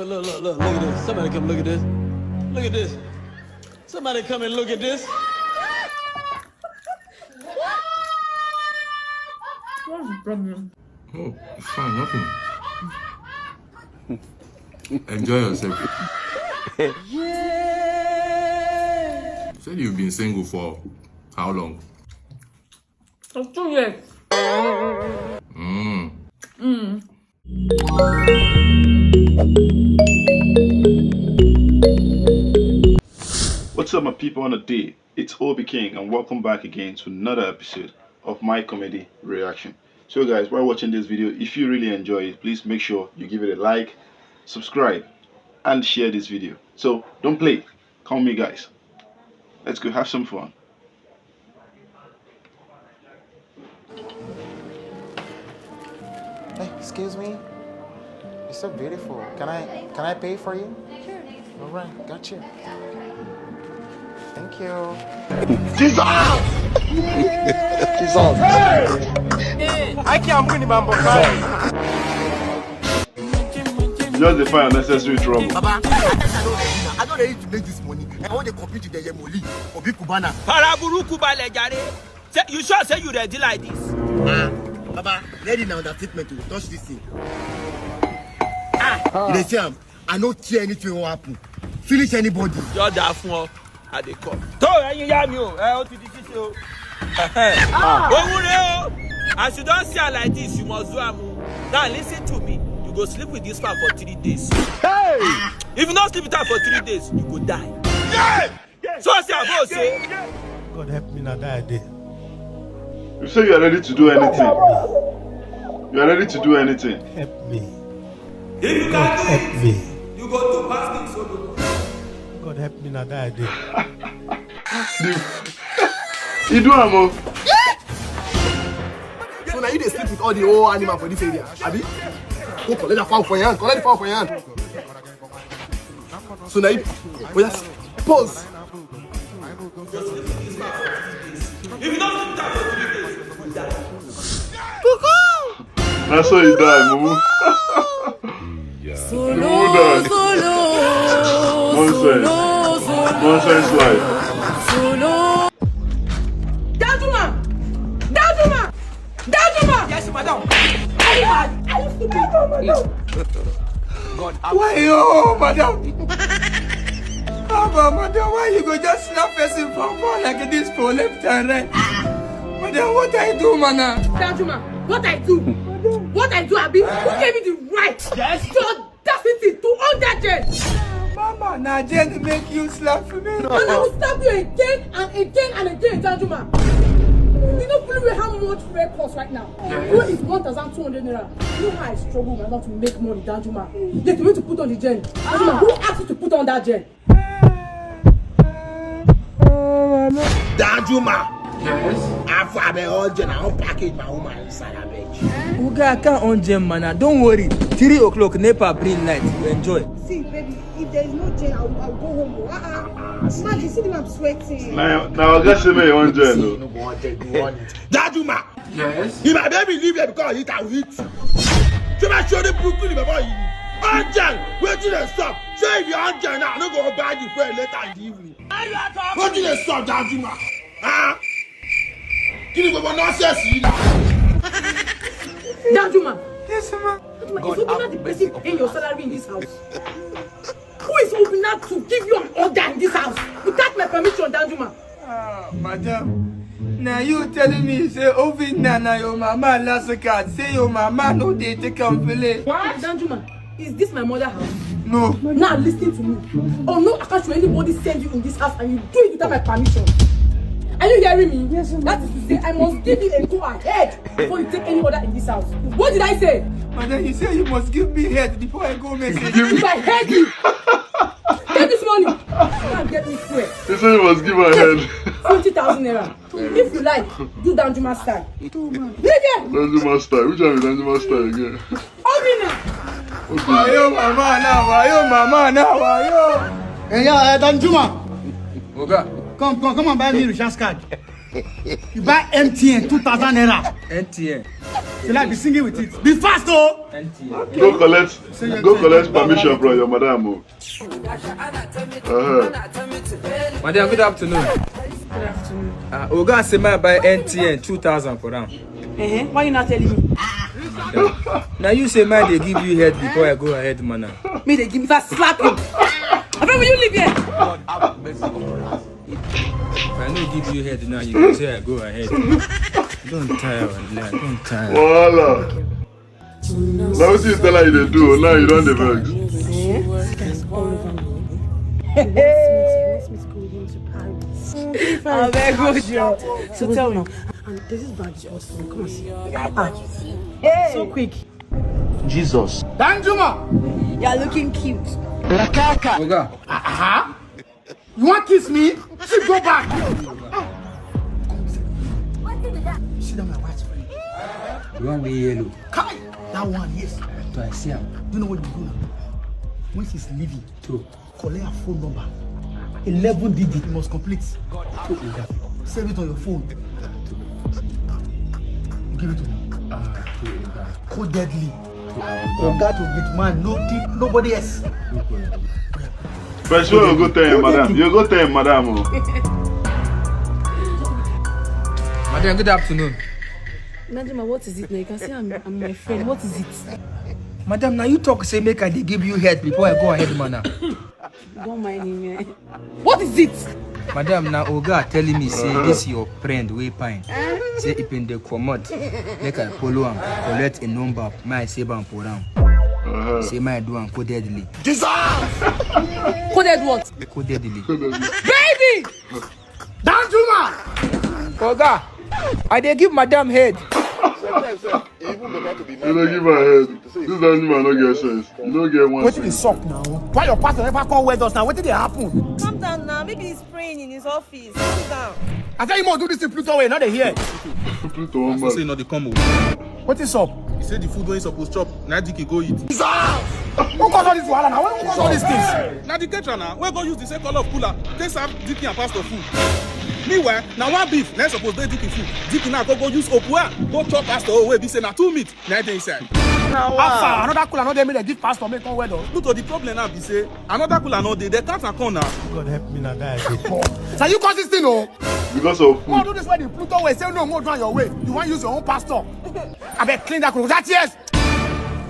Look at this. Somebody come look at this. Look at this. Somebody come and look at this. What's the problem? Oh, it's fine, nothing. Enjoy yourself. Yeah. You said you've been single for how long? For 2 years. What's up, my people on the day? It's OBIKING and welcome back again to another episode of my comedy reaction. So guys, while watching this video, if you really enjoy it, please make sure you give it a like, subscribe and share this video. So don't play, call me guys. Let's go have some fun. Hey, excuse me. You're so beautiful. Can I pay for you? Sure. All right, got you. Thank you. Jesus! Jesus! I can't win the Just define unnecessary trouble. Baba, I don't ready to make this money. I want to compete with the Yemoli or Bikubana. Paraburuku balejare. You sure say you ready like this? Baba, ready now that statement to touch this thing. You say I don't care anything will happen. Finish anybody. You're that fool. I dey come. To you hear me o. O ti di sisi o. As you don't see her like this, you must do am. Now listen to me. You go sleep with this man for 3 days. Hey! If you not sleep with her for 3 days, you go die. Yeah! So I say, God help me now that day. You say you are ready to do anything. You are ready to do anything. Help me. If you God can't help me. you go to fasting solo. God help me now that day. You do am. So now you dey sleep with all the old animals for this area. Abi? Go collect the fowl for your hand. Collect the fowl for your hand. So now you just pause. If you don't sleep with her for 3 days, you will die. That's how you die, Mumu. Nonsense life. Yes, madam. God, why you, madam? Madam, why you go just slap person from like this for left and right? Madam, what I do, mana? Danjuma, what I do? What I do, Abi? Who gave me the right? Yes. The audacity to own that jet? Mama, now Jen make you slap me. And I will slap you again and again and again, Danjuma. You know fully well how much rare costs right now. Where is 1,200 naira? You know how I struggle my not to make money, Danjuma. Yet you want to put on the gen. Danjuma, who asked you to put on that gen? Danjuma. Yes. After I be all gen, I won't package my woman inside a bench. Uga, I can't on gem, man. Don't worry. 3 o'clock, NEPA bring night. You enjoy. See, baby, if there is no gen, I'll go home. Man, you see me, I'm sweating. Now I guess you may want to know. No more gen, you want it. Danjuma. Yes. If my baby leave here because I eat, I will eat. So I show the Brooklyn before you. On gen, wait till they stop. Say if you're on gen now, I'm not going to buy the friend later in the evening. Wait till they stop, Danjuma. Give me one nonsense. Danjuma. Yes, ma'am. Danjuma, is Obina the person paying your salary in this house? Who is Obina to give you an order in this house without my permission, Danjuma? Madam. Now you telling me, say, Obina na your mama last card. Say your mama no they take on play. What? Danjuma, is this my mother's house? No. Now listen to me. Oh no, I can't show anybody send you in this house and you do it without my permission. Are you hearing me? Yes, that is to say, I must give you a go ahead before you take any order in this house. What did I say? Madam, you say you must give me head before I go message. If I heard you, get this money. You can't get me swear. You say you must give her head. 20,000 naira. If you like, do Danjuma style. Danjuma style. Which one is Danjuma style again? Obina. Wayo mama now, wayo. Hey, yeah, Danjuma. Oga. Come and buy me recharge card. You buy MTN 2,000 naira. MTN. Shall I be singing with it? Be fast, oh! Go collect permission from your madam. Madam, good afternoon. Good afternoon. We're going to say my buy NTN 2,000 for them. Why you not telling me? Now you say man they give you head before I go ahead, man. Me they give me that slap you. Where will you live here? If I don't give you head now, you can say I go ahead. Don't tire, man. Don't tire. Voila. Now what you tell her you do, now you don't the vex. That's all over me. He wants me to go with him to Paris. I'm very good, Joe. So tell me. And this is bad just for me. Come and see. So quick. Jesus. Danjuma! You're looking cute. Oga. You want to kiss me? She go back! See that my wife's friend? The one with yellow. Kai! That one, yes. Do I see him? You know what you do now? When she's leaving, Two. collect her phone number. 11 digits, you must complete. Save it on your phone. Give it to me. Codedly. Oga to big man, nobody else. First, you go tell him, madam. You go tell him, madam. Madam, good afternoon. Najima, what is it now? You can say I'm my friend. What is it? Madam, now you talk say make I dey give you head before I go ahead, man. Don't mind him, eh? What is it? Madam, now Oga telling me say this your friend way pine. Say if in the commode, make I follow him, collect a number, my save am for am. Say my do am codedly. Coded what? Codedly. Baby! Danjuma! Oga, I dey give madam head. You don't give her head. This animal no get sense. You don't get one. What did he suck now? Why your pastor never come with us now? What did it happen? Calm down now. Maybe he's praying in his office. Calm down. I tell you more do this in Pluto way, not they hear. Pluto one man. Say no they come. What is up? He said the food when you supposed to chop, now Dike go eat. Who caused all this wahala now? Who caused all these things? Now the caterer now, we go use the same color of cooler. They serve Dike and pastor food. Meanwhile, now one beef, let's suppose they Dike food. Dike now go use opua, go chop pastor away, be say now 2 meat, now they inside. After another cooler, no they make the give pastor make come weather. Pluto, the problem now be say, another cooler no they can't come now. God help me now that I did. So you cause this thing, oh? Because of Why food. do this way the Pluto way? Say no more down your way. You want to use your own pastor? I bet clean that cooler. That's yes.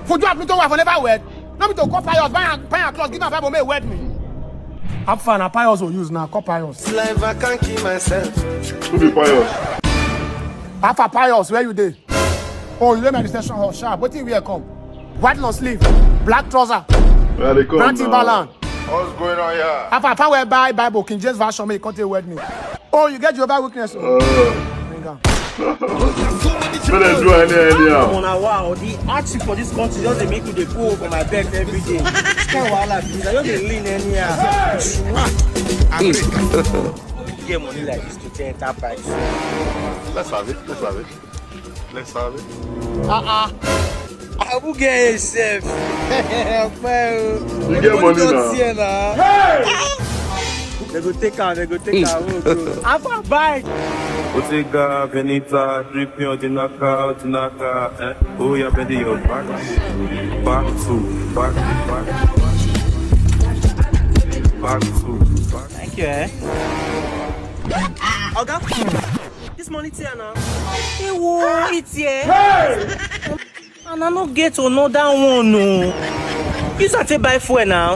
For you have Pluto wife, I never wed. Not me to call Pius, buy a cloth, give my Bible, may wed me. I'm fine, a Pius will use now, call Pius. Life I can't keep myself. Who be pious? After Pius, where you dey? Oh, you dey my extension hall sharp. What thing we come? White long sleeve, black trouser, Where they come brown now? Timberland. What's going on here? After I will buy Bible, King James version, may come to wed me. Oh, you get your Bible weakness. Oh. Bring on. Where they do anyhow? Wow, the hardship for this country just they make me dey go for my bed every day. Can't wahala please. I just dey lean anyhow. Get money like this to take enterprise. Let's have it. Let's have it. Let's have it. I will get yourself. You get money now. They go take out. They go take out. I'm gonna buy. Otega, Venita, dripping on the knockout, eh? Oh, you're bending your back. Back to back. Thank you, eh? Oga, this money here now. Hey, whoa, it's here. Hey! And I don't get another one, no. You start to buy fuel now.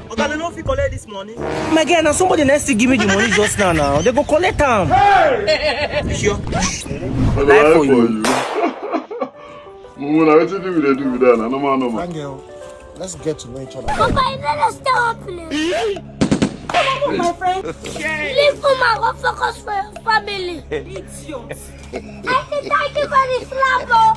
Oga, they don't fit collect this money. My girl, now somebody needs to give me the money just now. They go collect them. Hey! Sure. Life for you. Mumu, now what do they do with that? No. Angel, let's get to know each other. Papa, you never stop happening. Come on, my friend. Leave Mama, go focus for your family. Idiot. I said thank you for this love.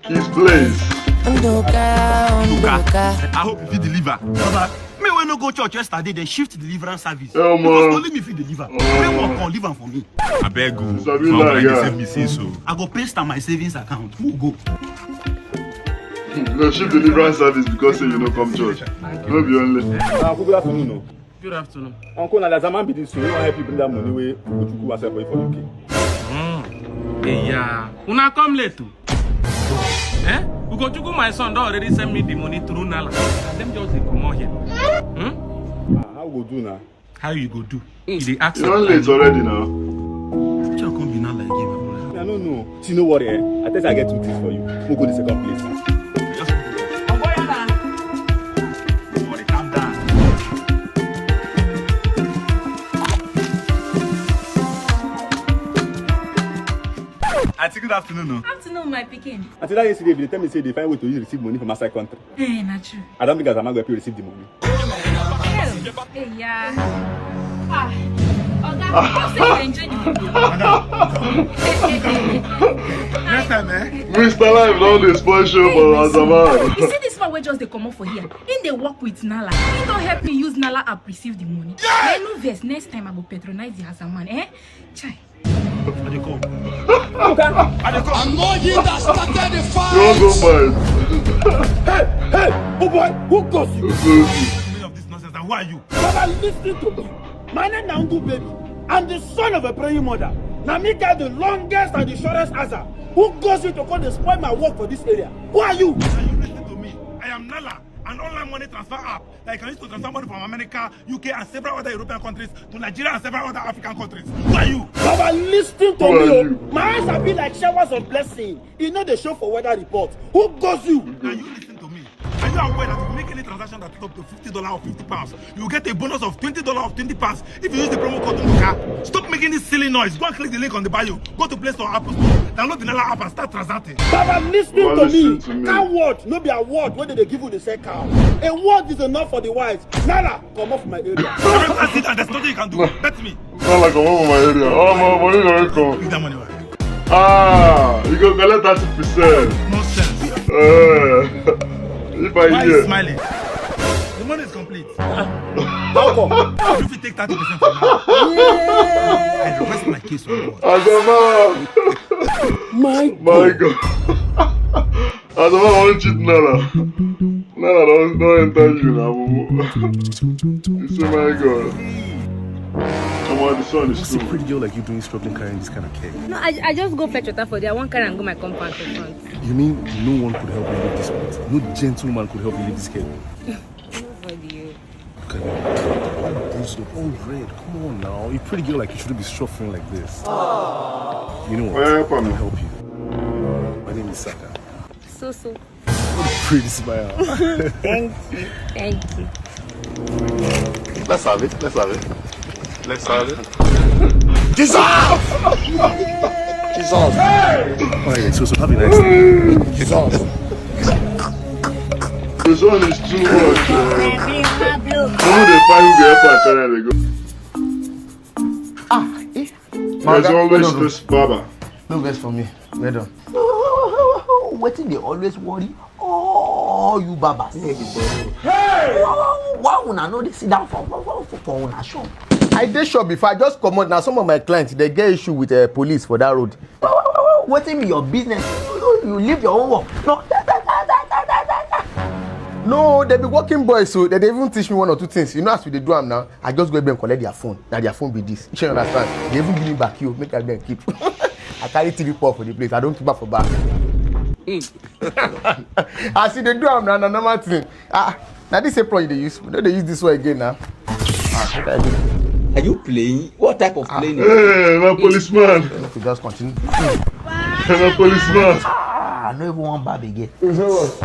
His place. Nduka. I hope if you deliver. Me when no go church yesterday, they shift deliverance service. Oh, because only me if you deliver. They won't call deliver for me. I beg you. Sabinus, Me say so. I go paste on my savings account. Who go? No, shift deliverance service because say you no come church. No be only. Good afternoon. Good afternoon. Uncle, now there's a man be this, so we want to help you bring that money where Ugochukwu was for you for UK. Yeah. Una come late too. Eh? Ugochukwu, my son, don't already send me the money through Nala. And them just come out here. How we go do now? How you go do? They ask you're late already now. You're going to be not like him. I don't know. See, no worry, eh? I think I get 2 things for you. We'll go to the second place. Auntie, good afternoon. No? Afternoon, my picking. Until that yesterday, they tell me say they find way to use receive money from outside country. Hey, not true. I don't think as a man go help you receive the money. Hey, yeah. Next time, eh? Mr. Life, don't dey spoil show for as a man. You see this one where just they come up for here. In they work with Nala. He don't help me use Nala app receive the money. I know this next time I will patronize the as a man, eh? Chai. I dey come. I'm not you that started the fight. You won't go fight. Hey, oh boy, who caused you? Of this nonsense, and who are you? Baba, listen to me. My name is Ndu, baby. I'm the son of a praying mother. Now me got the longest and the shortest answer. Who caused you to come and spoil my work for this area? Who are you? Can you listen to me? I am Nala, an online money transfer app that can use to transfer money from America, UK, and several other European countries to Nigeria and several other African countries. Who are you? Baba, listen to me. My eyes have been like showers of blessing. You know the show for weather report. Who caused you? Now you listen to me. Are you aware that if you make any transaction that top to $50 or £50, you will get a bonus of $20 or £20 if you use the promo code Nduka? Stop making this silly noise. Go and click the link on the bio. Go to Play Store or Apple Store. Download the Nala app and start transacting. Baba, listen to me. Cow word, no be a word. When they give you the say cow. A word is enough for the wise. Nala, come off my area. That's it, and there's nothing you can do. Bet me. Nala, come off my area. Oh, my money don't come. Give that money away. You go collect 30%. Nonsense. If Why are you hear. smiling? The money is complete. How come? If you take 30% from now, I request my case on board. Azama! My God. Azama won't cheat Nala. Nala don't enter you now. You say, my God. Come on, the sun is What's too. a pretty girl like you doing struggling carrying this kind of cake? No, I just go fetch water for there. One car and go my compound for front. You mean no one could help you leave this place? No gentleman could help you leave this cake? Nobody. Look at you. All bruised up, all red. Come on now. A pretty girl like you shouldn't be suffering like this. You know what? Well, I'll help you. My name is Saka. Soso. What a pretty smile. Thank you. Thank you. Let's have it. Let's have it. Let's have it. Jesus! Jesus! Alright, so have a nice day. Jesus! The sun is too much. Some they find who get back and they go. There's always this barber. No best for me. Well done. What they always worry? Oh, you babas. Hey! Why would I know they sit down for una shop? I did shop before I just come out. Now some of my clients they get issue with police for that road. What's in your business? You leave your own work. No, they be working boys, so they even teach me 1 or 2 things. You know, as we do them now, I just go and collect their phone. Now their phone be this. You understand? They even give me back you, make them keep. I carry TV pop for the place. I don't keep back for back. I see they do them now, normal thing. Now this April they use. Don't they use this one again now? What I do? Are you playing? What type of playing? Hey, my policeman. To just continue. Hey, my policeman. I don't even want bad again. You know what?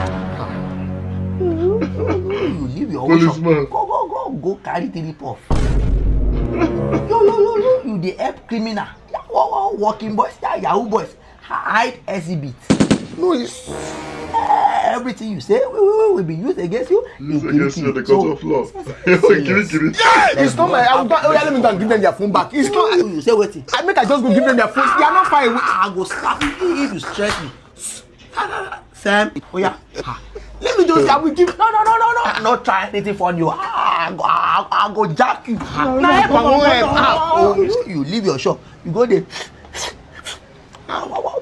You leave your own shop. Go carry TV puff. Yo, you the help criminal. Working boys, Yahoo boys, hide exhibit. No, it's everything you say will be used against you. Used against you, the court of law. It's not my. Let me give them their phone back. It's not. You say what? I just go give them their phone. They are not fine. I go slap you if you stress me. Sam, oh yeah. Let me just. I will give. No. I'm not trying anything for you. I go jack you. You leave your shop. You go there.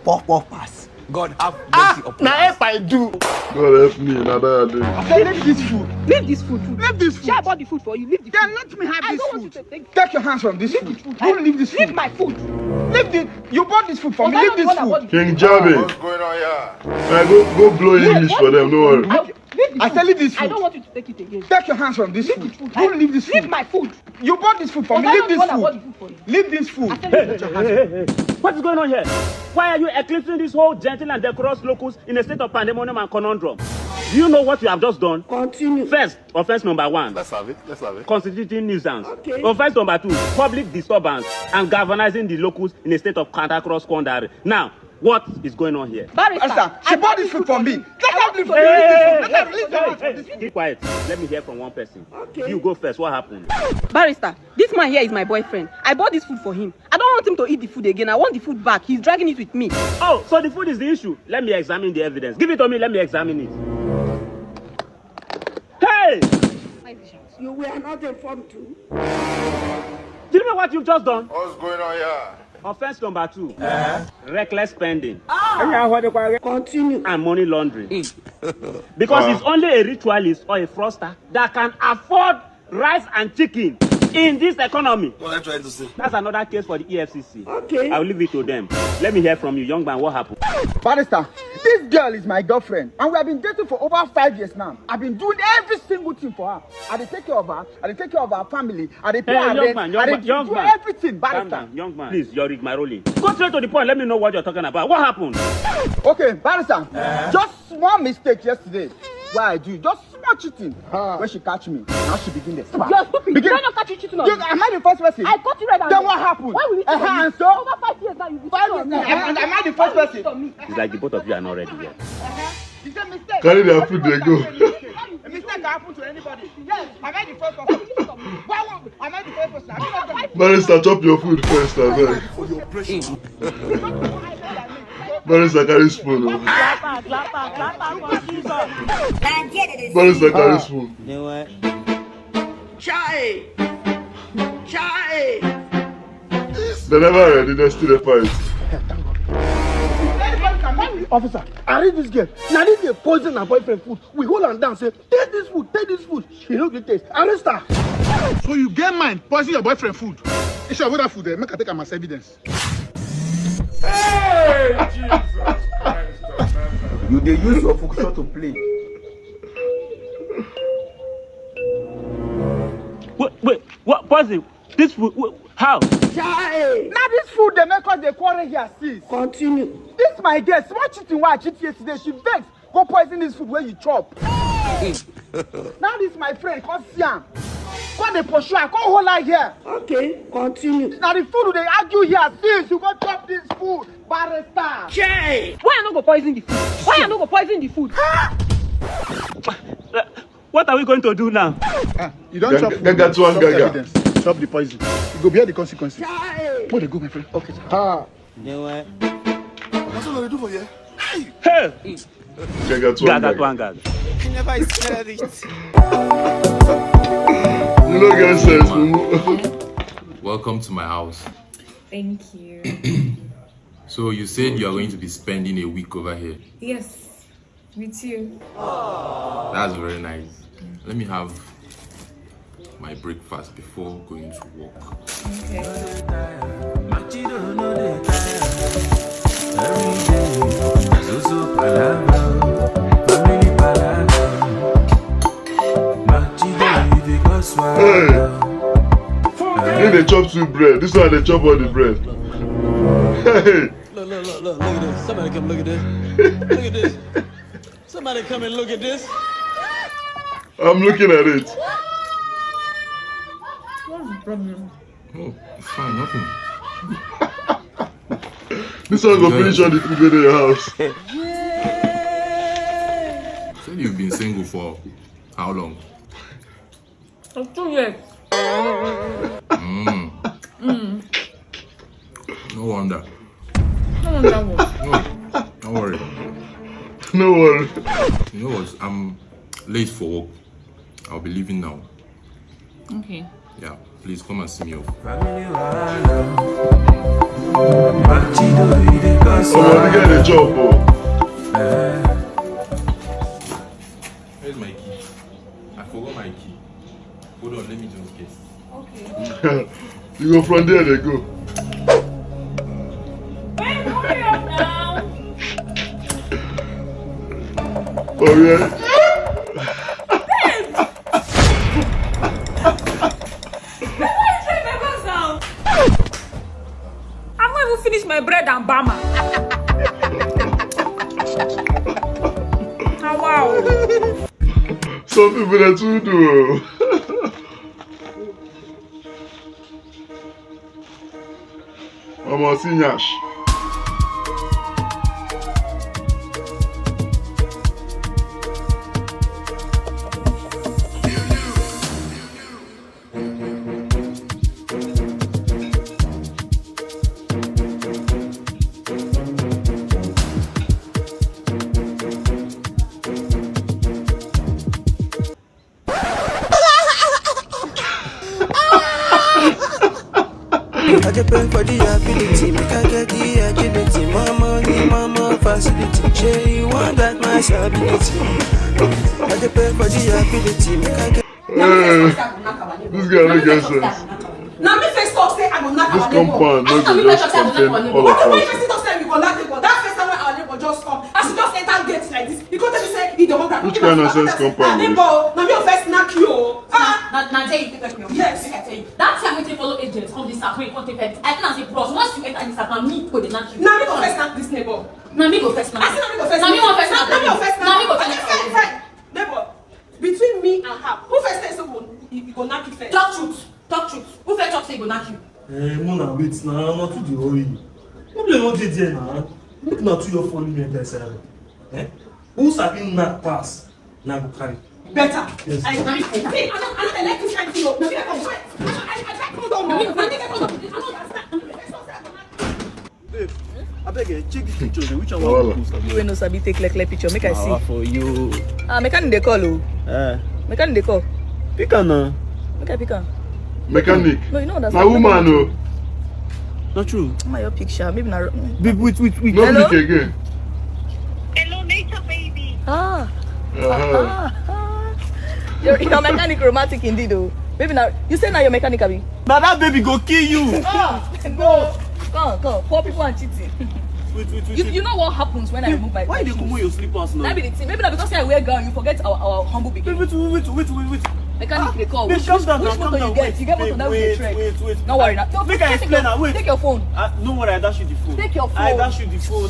Puff pass. God have mercy upon now us. if I do. God help me, now that I do. I said, leave this food. Leave this food. Leave this food. I bought the food for you. Leave the food. Then let me have I this don't food. want you to take. Take your hands from this food. Don't leave this food. Leave my food. Leave the. You bought this food for me. Leave this food. King Jabe. What's going on here? I go blow English for them, don't worry. I said leave this food. I don't want you to take it again. Take your hands from this food. Don't leave this food. Leave my food. You bought this food for me. Leave this food. Leave this food. What is going on here? Why are you eclipsing this whole gentle and decorous locus in a state of pandemonium and conundrum? Do you know what you have just done? Continue. First, offense number 1. Let's have it. Constituting nuisance. Okay. Offense number 2, public disturbance and galvanizing the locus in a state of cantankerous quandary. Now, what is going on here? Barrister, she bought this food for me. Let her leave for me. Keep quiet. Let me hear from one person. Okay. You go first. What happened? Barrister, this man here is my boyfriend. I bought this food for him. I don't want him to eat the food again. I want the food back. He's dragging it with me. Oh, so the food is the issue. Let me examine the evidence. Give it to me. Let me examine it. Hey! You were not informed too. Do you know what you've just done? What's going on here? Offense number 2. Reckless spending. Continue. And money laundering. Because it's only a ritualist or a fraudster that can afford rice and chicken in this economy. What are you trying to say? That's another case for the EFCC. Okay. I'll leave it to them. Let me hear from you, young man. What happened? Barrister, this girl is my girlfriend, and we have been dating for over 5 years now. I've been doing every single thing for her. I dey take care of her. I dey take care of her family. I dey pay her rent. I dey do everything. Calm Barrister. down, young man. Please, you're my rolling. Go straight to the point. Let me know what you're talking about. What happened? Okay, Barrister. Just small mistake yesterday. What I do? Just small cheating. When she catch me, now she begin the slap. You're stupid. Did I not catch you cheating on me? Am I the first person? I caught you right now. Then what happened? Why will you cheat on me? And so? Over 5 years now, you will 5 years now. Am I the first person? It's like the both of you are not ready yet. It's a mistake. Carry their food, they go. A mistake can happen to anybody. Yes, am I the first person? Why won't am I the first person? I'm not the Barrister, chop your food first, I beg. For your precious. Barrister, carry spoon. Barrister, carry spoon. Chai! They never ready, they still fight. Officer, I read this girl. Now this girl poison her boyfriend food. We hold her down, say, take this food, take this food. She no get taste. Arrest her. So you get mine, poison your boyfriend food. If you avoid that food there, make her take am as evidence. Hey, Jesus Christ. You dey use your function to play. Wait, what? Pause it. This food, how? Chai! Now this food they make us they quarrel here, sis. Continue. This my girl, small cheating why I cheat yesterday. She vex. Go poison this food where you chop. Now this my friend, come see am. Come dey pursue her, come hold her here. Okay, continue. Now the food they argue here, sis. You go chop this food. Barrister. Chai! Why I not go poison the food? Why I not go poison the food? What are we going to do now? You don't chop food. Gaga to one Chop gaga. evidence. Chop the poison. You go bear the consequences. Where they go, my friend? Okay, sir. What's all they do for you? Hey! Gaga to one gaga. I never smelled it. You don't get sense, Mumu. Welcome to my house. Thank you. So you said you are going to be spending a week over here. Yes, me too. That's very nice. Let me have my breakfast before going to work. Okay. Hey! They chop sweet bread. This one they chop all the bread. Hey! Look at this. Somebody come look at this. Look at this. Somebody come and look at this. I'm looking at it. What's the problem? Oh, it's fine, nothing. This one go finish all the food in your house. Said you've been single for how long? For 2 years. No wonder. No wonder what? No, don't worry. No worry. You know what? I'm late for work. I'll be leaving now. Okay. Yeah, please come and see me off. Oh, you get a job, bro. let me just guess. Okay. You go from there, they go. Babe, hurry up now. Oh yeah. I've not even finished my bread and bama. Oh, wow. Some people that too do. I'm a senior. I just pay for the ability, make I get the agility. More money, more facility. Say you want that my ability. I just pay for the ability, make I get. This guy don't get sense. Now me first talk say I go knock This our neighbor. compound no go just contain all of Why us. first talk say we go knock neighbor? That first time when our neighbor just come, as she just enter gate like this, he go tell me say he don't want. Which kind of sense compound is? Neighbor, now me first knock you. Now tell you take me. Yes. I tell you. That time when they follow agents come this house when you come take it. I can say bros. Once you enter this house, now me go the knock you. Now me go first knock this neighbor. Now me go first knock. I say now me go first. Now me go first knock. Now me go first. Now me go first knock. Neighbor, between me and her, who first say so he go knock you first? Talk truth. Talk truth. Who first talk say he go knock you? Mona, wait, now, not to the hurry. No blame what they did now. Look not to your phone, me and eh? Who's having not pass? Now go carry. Better. Yes. I like this kind of thing. No, I try to hold on. Babe, I beg check this picture. Which one want to post? You no sabi take like picture, make I see. For you. Mechanic they call oh. Mechanic they call. Pick on now. Make I pick on. Mechanic. No, you know that's my woman, no. Not true. My your picture, maybe not. Babe, wait. No hello? pick again. Hello, nature baby. Your mechanic romantic indeed though. Baby now, you say now your mechanic abi? Now that baby go kill you. No. Come. Poor people and cheating. Wait. You know what happens when I remove my Why they come your slippers now? That be the thing. Maybe not because I wear gown, you forget our humble beginning. Wait. Mechanic they call. Babe, Which calm down, motor you get? You get motor that with the track. Wait. Don't worry now. No, Make I explain now. Wait. Take your phone. No worry, I dash you the phone. Take your phone. I dash you the phone.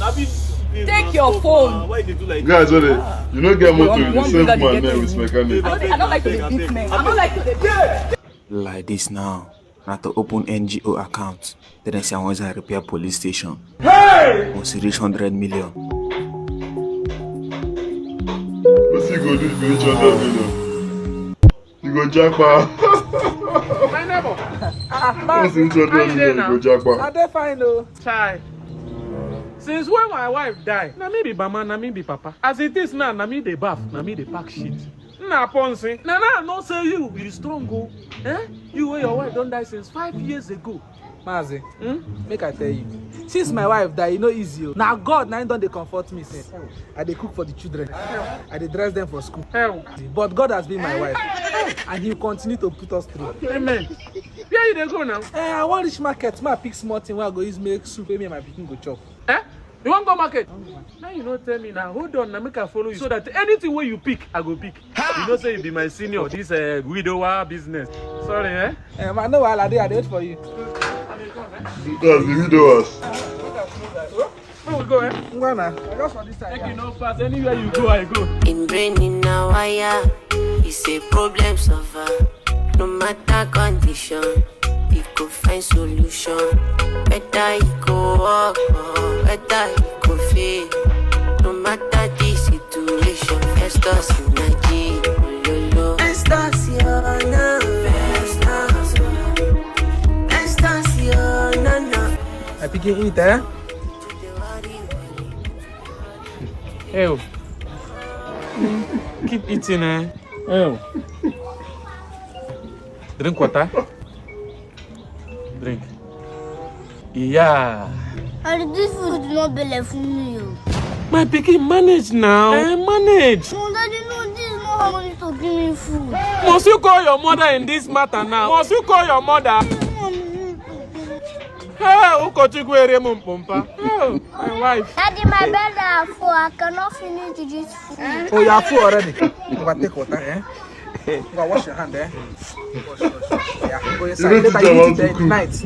Take your phone. Why they do like guys, what you know get motor One the same bigger man than there with mechanic. I don't like to be beat men. I don't like to be Like this now. Now to open NGO account. Then I say I want to repair police station. Hey! Once you reach 100 million. What's he go do if you reach 100 million? You go jackpot. My neighbor. Once you reach 100 million, you go jackpot. Are they fine though? Chai. Since when my wife died, na me be mama, na me be papa. As it is now, na me dey bath, na me dey pack shit. Na ponsi. Na no say you be strong go. You and your wife don't die since 5 years ago. Mazi, make I tell you. Since my wife died, you know easy. Now God, now don't they comfort me. Say, I dey cook for the children. I dey dress them for school. But God has been my wife, and He will continue to put us through. Amen. Where you dey go now? I want reach market. My pick small thing where I go use make soup. Me and my pikin go chop. You want go market? Now you don't tell me now. Hold on, now make I follow you. So that anything where you pick, I go pick. You know say you be my senior. This widower business. Sorry, I know while I wait for you. That's the widowers. Where we go, I just for this side. Make you no fast. Anywhere you go, I go. In brain in a wire, it's a problem solver. No matter condition, we go find solution. Better you go walk, better you go fail. No matter the situation, first us in Nigeria. I pick it with eh? Hey, keep eating, Hey. Drink water. Drink. Yeah. And this food not belle for me. My pikin manage now. Manage. No, Daddy, no, this is not how money to give me food. Must you call your mother in this matter now? Must you call your mother? Oh, my wife. Daddy, my bed are full. I cannot finish this food. Oh, you are full already. You can take water, eh? You can wash your hand, eh? Wash. Yeah, go inside. Later you eat it tonight.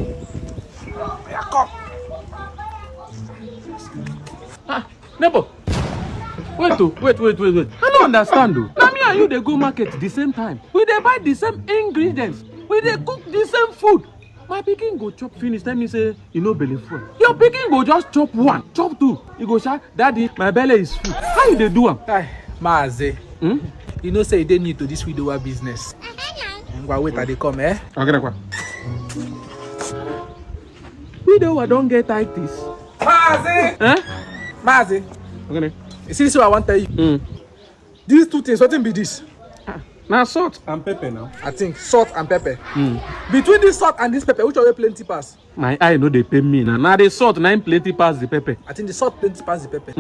Yeah, come. Neighbor. Wait. I don't understand though. Now me and you they go market the same time. We they buy the same ingredients. We they cook the same food. My pikin go chop finish. Let me say you know belly full. Your pikin go just chop one, chop two. You go shout, Daddy, my belly is full. How you they do am? Maze. You know say they need to this widower business. Go wait till they come, eh? Okay. Widower don't get itis. Maze. Maze. Okay. You see this what I want to tell you? These two things, what be this? Now salt and pepper now. I think salt and pepper. Between this salt and this pepper, which are plenty pass? My eye know they pay me now. Now the salt now plenty pass the pepper. I think the salt plenty pass the pepper.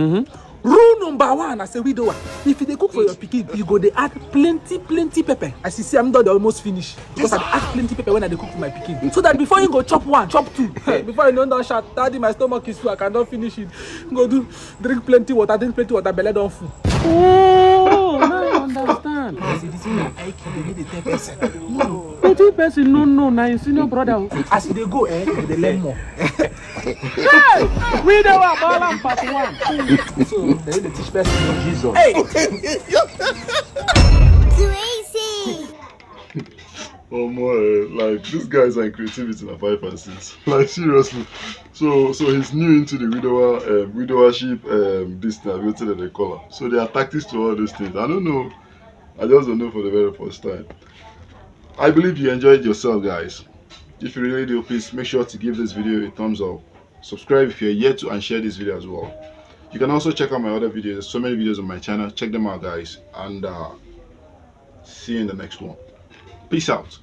Rule number one, as a widower, if you cook for your pikin, you go they add plenty pepper. As you see, I'm done, they almost finished. Because I add plenty pepper when I cook for my pikin. So that before you go chop one, chop two. Before you don't shout, Daddy, my stomach is full, I cannot finish it. Go drink plenty water, belly don't full. Oh, now I understand. See, this is my IQ, they need a 10%. No. 20% no, now you senior brother. As they go, they learn more. Hey! We don't want Balo part 1. So, they need to teach person. Jesus. Hey! Crazy! Oh my, like these guys are in creativity in 5 and 6. Like seriously. So he's new into the widowership this thing, what they call it. So there are tactics to all these things. I don't know. I just don't know for the very first time. I believe you enjoyed yourself, guys. If you really do, please make sure to give this video a thumbs up. Subscribe if you're yet to, and share this video as well. You can also check out my other videos. There's so many videos on my channel. Check them out, guys. And see you in the next one. Peace out.